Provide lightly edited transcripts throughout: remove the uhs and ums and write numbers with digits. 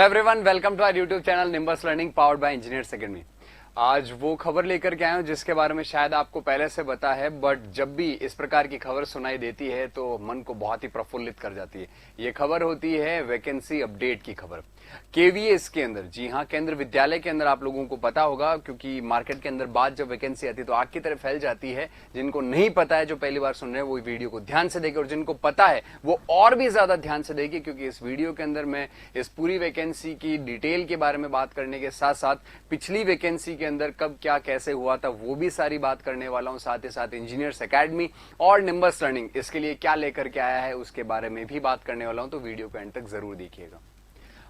Everyone, welcome to our YouTube channel Nimbus learning powered by engineers academy. आज वो खबर लेकर के आए हूं जिसके बारे में शायद आपको पहले से पता है, बट जब भी इस प्रकार की खबर सुनाई देती है तो मन को बहुत ही प्रफुल्लित कर जाती है। ये खबर होती है वैकेंसी अपडेट की खबर केवीएस के अंदर। जी हाँ, केंद्र विद्यालय के अंदर। आप लोगों को पता होगा क्योंकि मार्केट के अंदर बात जब वैकेंसी आती है तो आग की तरह फैल जाती है। जिनको नहीं पता है, जो पहली बार सुन रहे हैं, वो वीडियो को ध्यान से देखें, और जिनको पता है वो और भी ज्यादा ध्यान से देखें, क्योंकि इस वीडियो के अंदर मैं इस पूरी वैकेंसी की डिटेल के बारे में बात करने के साथ साथ पिछली वैकेंसी के अंदर कब क्या कैसे हुआ था वो भी सारी बात करने वाला हूं। साथ ही साथ इंजीनियर्स अकेडमी और निम्बस लर्निंग इसके लिए क्या लेकर के आया है उसके बारे में भी बात करने वाला हूं, तो वीडियो को एंड तक जरूर देखिएगा।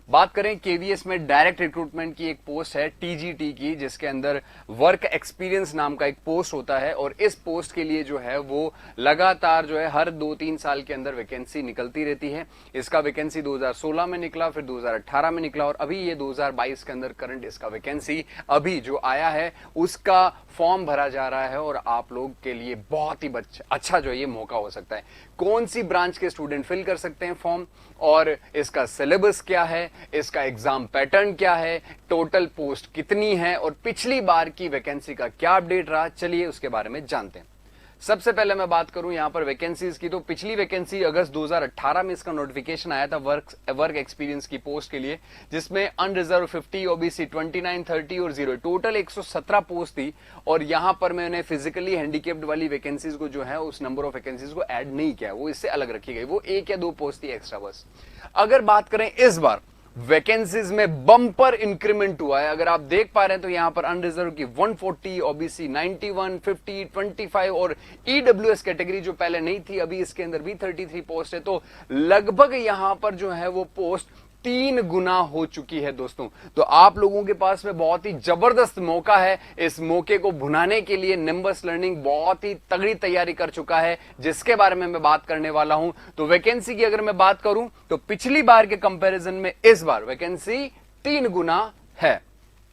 बात करें केवीएस में डायरेक्ट रिक्रूटमेंट की एक पोस्ट है टीजीटी की, जिसके अंदर वर्क एक्सपीरियंस नाम का एक पोस्ट होता है, और इस पोस्ट के लिए जो है वो लगातार जो है हर 2-3 साल के अंदर वैकेंसी निकलती रहती है। इसका वैकेंसी 2016 में निकला, फिर 2018 में निकला, और अभी ये 2022 के अंदर करंट इसका वैकेंसी अभी जो आया है उसका फॉर्म भरा जा रहा है। और आप लोग के लिए बहुत ही अच्छा जो ये मौका हो सकता है। कौन सी ब्रांच के स्टूडेंट फिल कर सकते हैं फॉर्म, और इसका सिलेबस क्या है, इसका एग्जाम पैटर्न क्या है, टोटल पोस्ट कितनी है, और पिछली बार की वैकेंसी का क्या अपडेट रहा, चलिए उसके बारे में जानते हैं। सबसे पहले मैं बात करूं यहां पर वैकेंसीज की, तो पिछली वैकेंसी अगस्त 2018 में इसका नोटिफिकेशन आया था वर्क एक्सपीरियंस की पोस्ट के लिए, जिसमें अनरिजर्व 50, ओबीसी 29, 30 और 0 टोटल 117 पोस्ट थी। और यहां पर मैंने फिजिकली हैंडीकेप्ड वाली वैकेंसीज को जो है उस नंबर ऑफ वैकेंसीज को ऐड नहीं किया, वो इससे अलग रखी गई, वो 1 या 2 पोस्ट थी एक्स्ट्रा बस। अगर बात करें इस बार वैकेंसीज में बम्पर इंक्रीमेंट हुआ है। अगर आप देख पा रहे हैं तो यहां पर अनरिजर्व की 140, ओबीसी 91, 50, 25 और ईडब्ल्यूएस कैटेगरी जो पहले नहीं थी, अभी इसके अंदर भी 33 पोस्ट है। तो लगभग यहां पर जो है वो पोस्ट 3 गुना हो चुकी है दोस्तों। तो आप लोगों के पास में बहुत ही जबरदस्त मौका है। इस मौके को भुनाने के लिए निम्बस लर्निंग बहुत ही तगड़ी तैयारी कर चुका है, जिसके बारे में मैं बात करने वाला हूं। तो वैकेंसी की अगर मैं बात करूं तो पिछली बार के कंपैरिजन में इस बार वैकेंसी 3 गुना है।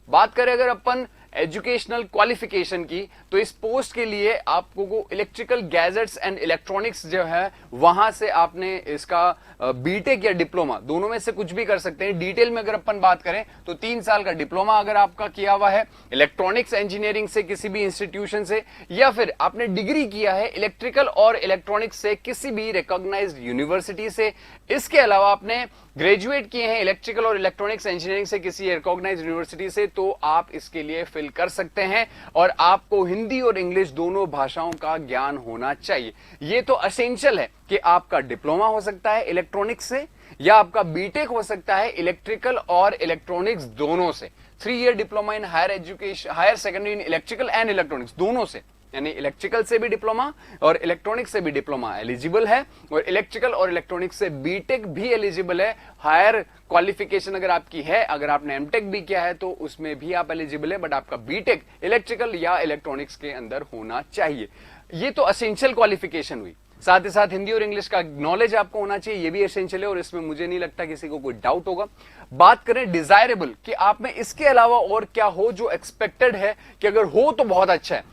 बात करें अगर अपन एजुकेशनल क्वालिफिकेशन की, तो इस पोस्ट के लिए आपको को इलेक्ट्रिकल गैजेट्स एंड इलेक्ट्रॉनिक्स जो है वहां से आपने इसका बीटेक या डिप्लोमा दोनों में से कुछ भी कर सकते हैं। डिटेल में अगर अपन बात करें तो 3 साल का डिप्लोमा अगर आपका किया हुआ है इलेक्ट्रॉनिक्स इंजीनियरिंग से किसी भी इंस्टीट्यूशन से, या फिर आपने डिग्री किया है इलेक्ट्रिकल और इलेक्ट्रॉनिक्स से किसी भी रिकॉग्नाइज्ड यूनिवर्सिटी से, इसके अलावा आपने ग्रेजुएट किए हैं इलेक्ट्रिकल और इलेक्ट्रॉनिक्स इंजीनियरिंग से किसी रिकॉग्नाइज्ड यूनिवर्सिटी से, तो आप इसके लिए फिल कर सकते हैं। और आपको हिंदी और इंग्लिश दोनों भाषाओं का ज्ञान होना चाहिए। ये तो एसेंशियल है कि आपका डिप्लोमा हो सकता है इलेक्ट्रॉनिक्स से, या आपका बीटेक हो सकता है इलेक्ट्रिकल और इलेक्ट्रॉनिक्स दोनों से। 3 year diploma in higher education, higher secondary in electrical and electronics दोनों से, यानी इलेक्ट्रिकल से भी डिप्लोमा और इलेक्ट्रॉनिक्स से भी डिप्लोमा एलिजिबल है, और इलेक्ट्रिकल और इलेक्ट्रॉनिक्स से बीटेक भी एलिजिबल है। हायर क्वालिफिकेशन अगर आपकी है, अगर आपने एमटेक भी किया है तो उसमें भी आप एलिजिबल है, बट आपका बीटेक इलेक्ट्रिकल या इलेक्ट्रॉनिक्स के अंदर होना चाहिए। ये तो एसेंशियल क्वालिफिकेशन हुई। साथ ही साथ हिंदी और इंग्लिश का नॉलेज आपको होना चाहिए, ये भी एसेंशियल है, और इसमें मुझे नहीं लगता किसी को कोई डाउट होगा। बात करें डिजायरेबल कि आप में इसके अलावा और क्या हो, जो एक्सपेक्टेड है कि अगर हो तो बहुत अच्छा है।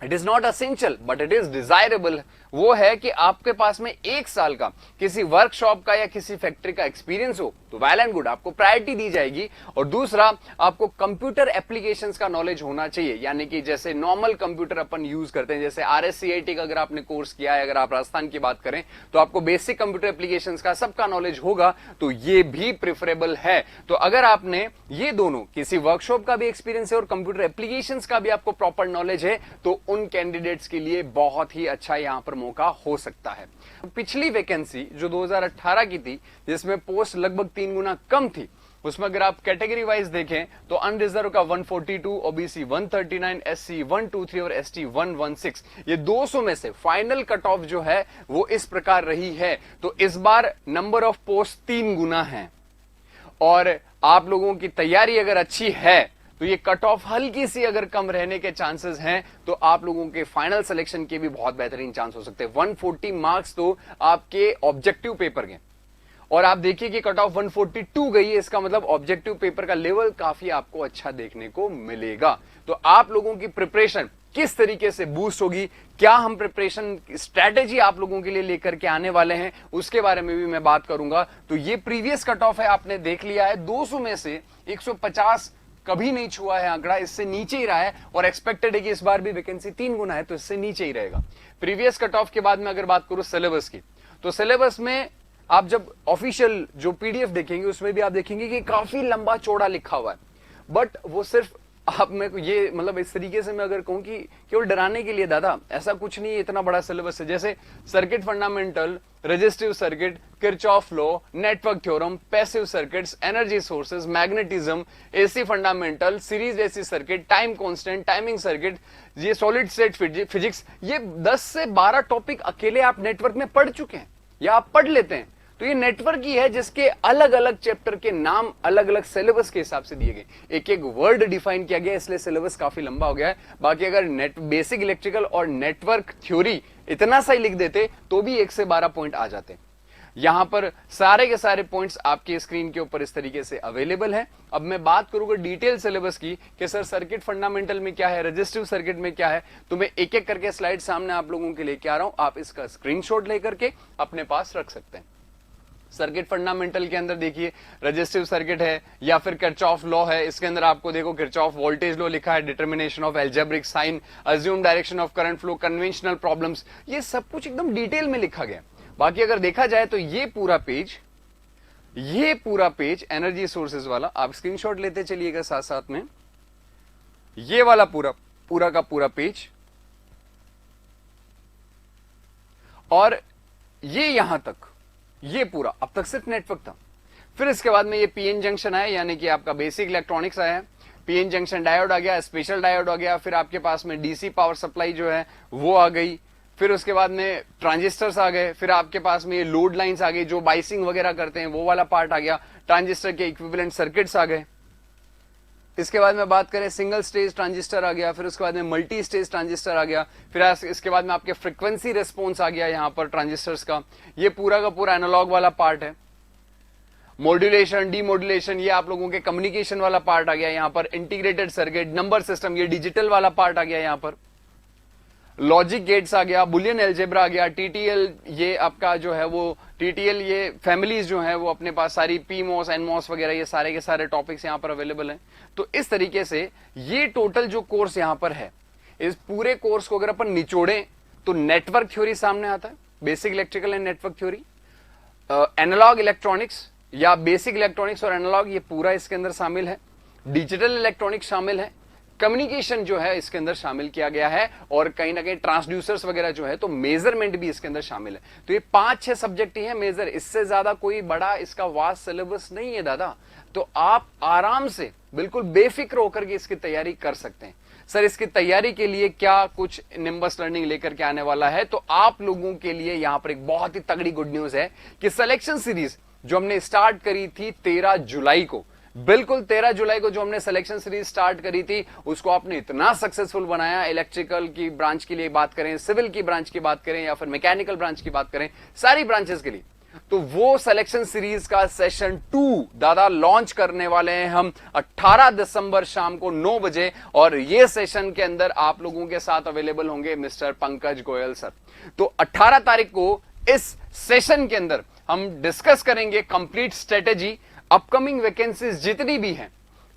It is not essential but it is desirable. वो है कि आपके पास में 1 साल का किसी वर्कशॉप का या किसी फैक्ट्री का एक्सपीरियंस हो तो वेल एंड गुड, आपको प्रायोरिटी दी जाएगी। और दूसरा, आपको कंप्यूटर एप्लीकेशंस का नॉलेज होना चाहिए, यानी कि जैसे नॉर्मल कंप्यूटर अपन यूज करते हैं, जैसे आरएससीआईटी का अगर आपने कोर्स किया है, अगर आप राजस्थान की बात करें तो आपको बेसिक कंप्यूटर एप्लीकेशंस का सबका नॉलेज होगा, तो ये भी प्रेफरेबल है। तो अगर आपने ये दोनों, किसी वर्कशॉप का भी एक्सपीरियंस है और कंप्यूटर एप्लीकेशंस का भी आपको प्रॉपर नॉलेज है, तो उन कैंडिडेट्स के लिए बहुत ही अच्छा यहां पर मौका हो सकता है। पिछली वैकेंसी जो 2018 की थी, जिसमें पोस्ट लगभग 3 गुना कम थी, उसमें अगर आप कैटेगरी वाइज देखें तो अनरिजर्व का 142, ओबीसी 139, एससी 123 और एसटी 116, ये 200 में से फाइनल कट ऑफ जो है वो इस प्रकार रही है। तो इस बार नंबर ऑफ पोस्ट 3 गुना है, और आप लोगों की तैयारी अगर अच्छी है तो ये कट ऑफ हल्की सी अगर कम रहने के चांसेस हैं, तो आप लोगों के फाइनल सिलेक्शन के भी बहुत बेहतरीन चांस हो सकते हैं। 140 मार्क्स तो आपके ऑब्जेक्टिव पेपर के, और आप देखिए कि कट ऑफ 142 गई है, इसका मतलब ऑब्जेक्टिव पेपर का लेवल काफी आपको अच्छा देखने को मिलेगा। तो आप लोगों की प्रिपरेशन किस तरीके से बूस्ट होगी, क्या हम प्रिपरेशन स्ट्रेटेजी आप लोगों के लिए लेकर के आने वाले हैं, उसके बारे में भी मैं बात करूंगा। तो ये प्रीवियस कट ऑफ है, आपने देख लिया है 200 में से 150 कभी नहीं छुआ है आंकड़ा, इससे नीचे ही रहा है और एक्सपेक्टेड है कि इस बार भी वैकेंसी 3 गुना है तो इससे नीचे ही रहेगा। प्रीवियस कट ऑफ के बाद में अगर बात करूं सिलेबस की, तो सिलेबस में आप जब ऑफिशियल जो पीडीएफ देखेंगे उसमें भी आप देखेंगे कि काफी लंबा चौड़ा लिखा हुआ है, बट वो सिर्फ आप मेरे को ये मतलब इस तरीके से मैं अगर कहूं कि केवल डराने के लिए, दादा ऐसा कुछ नहीं है, इतना बड़ा सिलेबस है। जैसे circuit fundamental, resistive circuit, Kirchhoff law, network theorem, passive circuits, energy sources, magnetism, AC fundamental, series AC circuit, time constant, timing circuit, ये सॉलिड स्टेट फिजिक्स, ये 10 से 12 टॉपिक अकेले आप नेटवर्क में पढ़ चुके हैं या आप पढ़ लेते हैं। तो ये नेटवर्क ही है जिसके अलग अलग चैप्टर के नाम अलग अलग सिलेबस के हिसाब से दिए गए, एक एक वर्ड डिफाइन किया गया, इसलिए सिलेबस काफी लंबा हो गया है। बाकी अगर बेसिक इलेक्ट्रिकल और नेटवर्क थ्योरी इतना सा ही लिख देते तो भी 1 से 12 पॉइंट आ जाते। यहां पर सारे के सारे पॉइंट्स आपकी स्क्रीन के ऊपर इस तरीके से अवेलेबल है। अब मैं बात करूंगा डिटेल सिलेबस की कि सर सर्किट फंडामेंटल में क्या है, रजिस्टिव सर्किट में क्या है, तो मैं एक एक करके स्लाइड सामने आप लोगों के लेके आ रहा हूं, आप इसका स्क्रीनशॉट लेकर के अपने पास रख सकते हैं। सर्किट फंडामेंटल के अंदर देखिए रजिस्टिव सर्किट है या फिर किरचॉफ लॉ है, इसके अंदर आपको देखो किरचॉफ वोल्टेज लॉ लिखा है, determination of algebraic sign, assume direction of current flow, conventional problems, ये सब कुछ एकदम डिटेल में लिखा गया। बाकी अगर देखा जाए तो ये पूरा पेज एनर्जी सोर्सेज वाला आप स्क्रीनशॉट लेते चलिएगा साथ साथ में, ये वाला पूरा का पूरा पेज, और ये यहां तक ये पूरा अब तक सिर्फ नेटवर्क था। फिर इसके बाद में ये पीएन जंक्शन आया, यानी कि आपका बेसिक इलेक्ट्रॉनिक्स आया है, पीएन जंक्शन डायोड आ गया, स्पेशल डायोड आ गया, फिर आपके पास में डीसी पावर सप्लाई जो है वो आ गई, फिर उसके बाद में ट्रांजिस्टर्स आ गए, फिर आपके पास में ये लोड लाइंस आ गई जो बाइसिंग वगैरह करते हैं वो वाला पार्ट आ गया, ट्रांजिस्टर के इक्विवेलेंट सर्किट्स आ गए। इसके बाद में बात करें सिंगल स्टेज ट्रांजिस्टर आ गया, फिर उसके बाद में मल्टी स्टेज ट्रांजिस्टर आ गया, फिर इसके बाद में आपके फ्रीक्वेंसी रिस्पॉन्स आ गया यहां पर ट्रांजिस्टर्स का, ये पूरा का पूरा एनालॉग वाला पार्ट है। मॉड्यूलेशन, डीमॉड्यूलेशन, ये आप लोगों के कम्युनिकेशन वाला पार्ट आ गया यहां पर, इंटीग्रेटेड सर्किट, नंबर सिस्टम, ये डिजिटल वाला पार्ट आ गया यहां पर, लॉजिक गेट्स आ गया, बुलियन एल्जेब्रा आ गया, टीटीएल, ये आपका जो है वो टीटीएल, ये फैमिलीज जो है वो अपने पास सारी पीमॉस, एनमॉस वगैरह, ये सारे के सारे टॉपिक्स यहां पर अवेलेबल हैं। तो इस तरीके से ये टोटल जो कोर्स यहां पर है, इस पूरे कोर्स को अगर अपन निचोड़ें तो नेटवर्क थ्योरी सामने आता है, basic electrical and network theory, analog electronics या बेसिक इलेक्ट्रॉनिक्स और एनालॉग, ये पूरा इसके अंदर शामिल है, डिजिटल इलेक्ट्रॉनिक्स शामिल है, कम्युनिकेशन जो है इसके अंदर शामिल किया गया है, और कहीं ना कहीं ट्रांसड्यूसर्स वगैरह जो है, तो मेजरमेंट भी इसके अंदर शामिल है। तो ये 5-6 सब्जेक्ट ही है मेजर, इससे ज्यादा कोई बड़ा इसका वास्ट सिलेबस नहीं है दादा। तो आप आराम से बिल्कुल बेफिक्र होकर के इसकी तैयारी कर सकते हैं। सर इसकी तैयारी के लिए क्या कुछ निंबस लर्निंग लेकर के आने वाला है, तो आप लोगों के लिए यहां पर एक बहुत ही तगड़ी गुड न्यूज है कि सिलेक्शन सीरीज जो हमने स्टार्ट करी थी 13 जुलाई को, बिल्कुल 13 जुलाई को जो हमने सिलेक्शन सीरीज स्टार्ट करी थी, उसको आपने इतना सक्सेसफुल बनाया, इलेक्ट्रिकल की ब्रांच के लिए बात करें, सिविल की ब्रांच की बात करें या फिर मैकेनिकल ब्रांच की बात करें, सारी ब्रांचेस के लिए, तो वो सिलेक्शन सीरीज का सेशन 2 दादा लॉन्च करने वाले हैं हम 18 दिसंबर शाम को 9 बजे, और ये सेशन के अंदर आप लोगों के साथ अवेलेबल होंगे मिस्टर पंकज गोयल सर। तो 18 तारीख को इस सेशन के अंदर हम डिस्कस करेंगे कंप्लीट स्ट्रेटेजी, अपकमिंग वैकेंसीज जितनी भी हैं,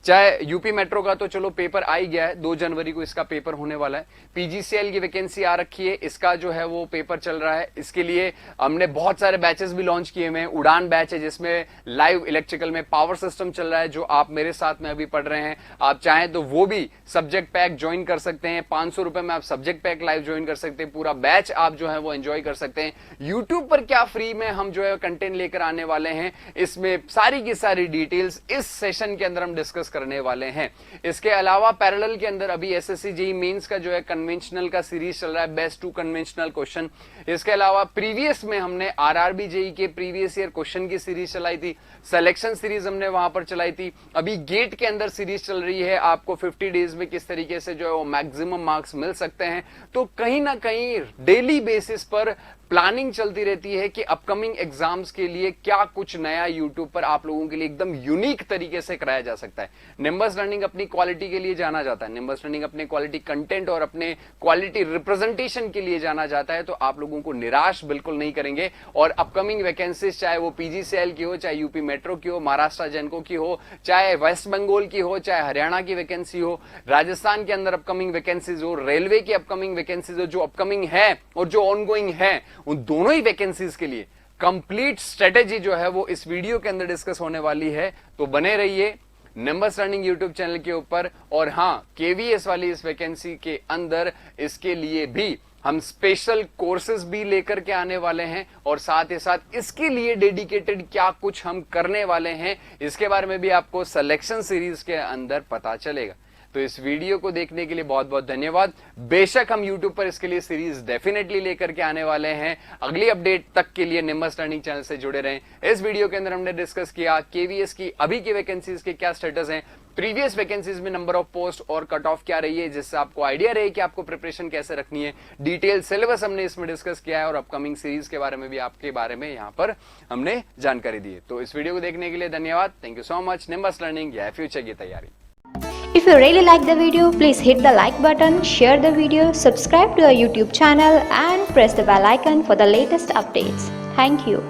चाहे यूपी मेट्रो का तो चलो पेपर आ ही गया है, 2 जनवरी को इसका पेपर होने वाला है, पीजीसीएल की वैकेंसी आ रखी है, इसका जो है वो पेपर चल रहा है, इसके लिए हमने बहुत सारे बैचेस भी लॉन्च किए हुए हैं। उड़ान बैच है जिसमें लाइव इलेक्ट्रिकल में पावर सिस्टम चल रहा है, जो आप मेरे साथ में अभी पढ़ रहे हैं, आप चाहें तो वो भी सब्जेक्ट पैक ज्वाइन कर सकते हैं, 500 रुपए में आप सब्जेक्ट पैक लाइव ज्वाइन कर सकते हैं, पूरा बैच आप जो है वो एंजॉय कर सकते हैं। यूट्यूब पर क्या फ्री में हम जो है कंटेंट लेकर आने वाले हैं, इसमें सारी की सारी डिटेल्स इस सेशन के अंदर हम डिस्कस करने वाले हैं। इसके अलावा पैरेलल के अंदर अभी एसएससी जेईई मेंस का जो है कन्वेंशनल का सीरीज चल रहा है, बेस्ट 2 कन्वेंशनल क्वेश्चन। इसके अलावा प्रीवियस में हमने आरआरबी जेईई के प्रीवियस ईयर क्वेश्चन की सीरीज चलाई थी, सिलेक्शन सीरीज हमने वहां पर चलाई थी, अभी गेट के अंदर सीरीज चल रही है, आपको 50 डेज में किस तरीके से जो है वो मैक्सिमम मार्क्स मिल सकते हैं। तो कहीं ना कहीं डेली बेसिस पर प्लानिंग चलती रहती है कि अपकमिंग एग्जाम्स के लिए क्या कुछ नया यूट्यूब पर आप लोगों के लिए एकदम यूनिक तरीके से कराया जा सकता है। निंबस लर्निंग अपनी क्वालिटी के लिए जाना जाता है, निंबस लर्निंग अपने क्वालिटी कंटेंट और अपने क्वालिटी रिप्रेजेंटेशन के लिए जाना जाता है। तो आप लोगों को निराश बिल्कुल नहीं करेंगे और अपकमिंग वैकेंसीज चाहे वो पीजीसीएल की हो, चाहे यूपी मेट्रो की हो, महाराष्ट्र जेनको की हो, चाहे वेस्ट बंगाल की हो, चाहे हरियाणा की वैकेंसी हो, राजस्थान के अंदर अपकमिंग वैकेंसीज हो, रेलवे की अपकमिंग वैकेंसीज हो, जो अपकमिंग है और जो ऑनगोइंग है, उन दोनों ही वैकेंसीज के लिए कंप्लीट स्ट्रेटेजी जो है वो इस वीडियो के अंदर डिस्कस होने वाली है। तो बने रहिए निंबस लर्निंग यूट्यूब चैनल के ऊपर। और हाँ, केवीएस वाली इस वैकेंसी के अंदर इसके लिए भी हम स्पेशल कोर्सेज भी लेकर के आने वाले हैं और साथ ही साथ इसके लिए डेडिकेटेड क्या कुछ हम करने वाले हैं, इसके बारे में भी आपको सिलेक्शन सीरीज के अंदर पता चलेगा। तो इस वीडियो को देखने के लिए बहुत बहुत धन्यवाद। बेशक हम YouTube पर इसके लिए सीरीज डेफिनेटली लेकर के आने वाले हैं। अगली अपडेट तक के लिए निंबस लर्निंग चैनल से जुड़े रहें। इस वीडियो के अंदर हमने डिस्कस किया केवीएस की अभी की वैकेंसीज के क्या स्टेटस हैं, प्रीवियस वैकेंसीज में नंबर ऑफ पोस्ट और कट ऑफ क्या रही है, जिससे आपको आइडिया रहे कि आपको प्रिपरेशन कैसे रखनी है। डिटेल सिलेबस हमने इसमें डिस्कस किया है और अपकमिंग सीरीज के बारे में भी आपके बारे में यहाँ पर हमने जानकारी दी है। तो इस वीडियो को देखने के लिए धन्यवाद। Thank you so much. Nimbus learning या फ्यूचर की तैयारी। If you really like the video, please hit the like button, share the video, subscribe to our YouTube channel and press the bell icon for the latest updates. Thank you.